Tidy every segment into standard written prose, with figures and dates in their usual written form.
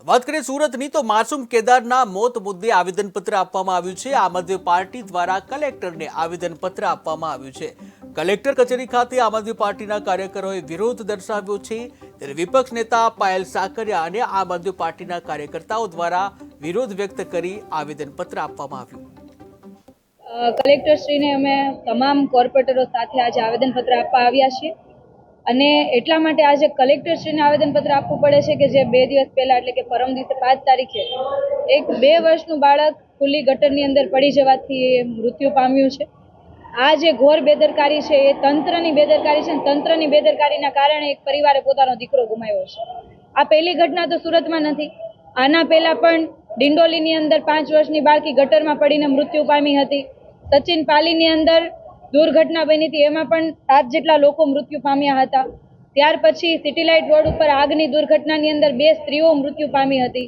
વાત કરીએ સુરતની તો માસૂમ કેદારના મોત મુદ્દે આવેદનપત્ર આપવામાં આવ્યું છે। આમ આદમી પાર્ટી દ્વારા કલેક્ટરને આવેદનપત્ર આપવામાં આવ્યું છે। કલેક્ટર કચેરી ખાતે આમ આદમી પાર્ટીના કાર્યકરોએ વિરોધ દર્શાવ્યો છે, ત્યારે વિપક્ષ નેતા પાયલ સાકરિયા અને આમ આદમી પાર્ટીના કાર્યકર્તાઓ દ્વારા વિરોધ વ્યક્ત કરી આવેદનપત્ર આપવામાં આવ્યું। કલેક્ટરશ્રીને અમે તમામ કોર્પોરેટરો સાથે આજે આવેદનપત્ર આપવા આવ્યા છીએ અને એટલા માટે આજે કલેક્ટરશ્રીને આવેદનપત્ર આપવું પડે છે કે જે 2 દિવસ પહેલા એટલે કે પરમ દિવસે 5 તારીખે એક 2 વર્ષનું બાળક ખુલ્લી ગટરની અંદર પડી જવાથી મૃત્યુ પામ્યું છે। આ જે ઘોર બેદરકારી છે એ તંત્રની બેદરકારી છે। તંત્રની બેદરકારીના કારણે એક પરિવારે પોતાનો દીકરો ગુમાવ્યો છે। આ પહેલી ઘટના તો સુરતમાં નથી, આના પહેલા પણ ડિંડોલીની અંદર 5 વર્ષની બાળકી ગટરમાં પડીને મૃત્યુ પામી હતી। સચિન પાલીની અંદર દુર્ઘટના બની હતી, એમાં પણ 7 જેટલા લોકો મૃત્યુ પામ્યા હતા। ત્યાર પછી સિટી લાઇટ રોડ ઉપર આગની દુર્ઘટનાની અંદર 2 સ્ત્રીઓ મૃત્યુ પામી હતી।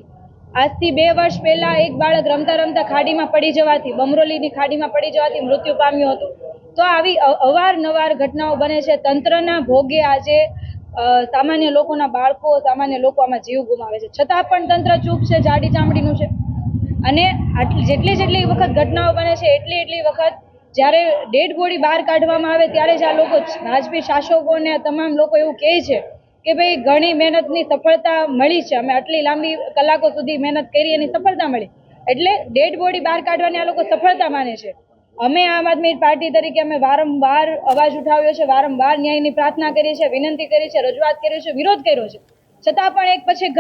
આજથી 2 વર્ષ પહેલા એક બાળક રમતા રમતા ખાડીમાં પડી જવાથી, બમરોલીની ખાડીમાં પડી જવાથી મૃત્યુ પામ્યું હતું। તો આવી અવારનવાર ઘટનાઓ બને છે। તંત્રના ભોગે આજે સામાન્ય લોકોના બાળકો, સામાન્ય લોકો આમાં જીવ ગુમાવે છે, છતાં પણ તંત્ર ચૂપ છે, જાડી ચામડીનું છે। અને જેટલી વખત ઘટનાઓ બને છે એટલી વખત જ્યારે ડેડ બોડી બહાર કાઢવામાં આવે ત્યારે જ આ લોકો રાજપી શાસકો અને તમામ લોકો એવું કહે છે કે ભાઈ ઘણી મહેનતની સફળતા મળી છે, અમે આટલી લાંબી કલાકો સુધી મહેનત કરી એની સફળતા મળી, એટલે ડેડ બોડી બહાર કાઢવાની આ લોકો સફળતા માને છે। અમે આમ આદમી પાર્ટી તરીકે અમે વારંવાર અવાજ ઉઠાવ્યો છે, વારંવાર ન્યાયની પ્રાર્થના કરી છે, વિનંતી કરી છે, રજૂઆત કરી છે, વિરોધ કર્યો છે, છતાં પણ એક પછી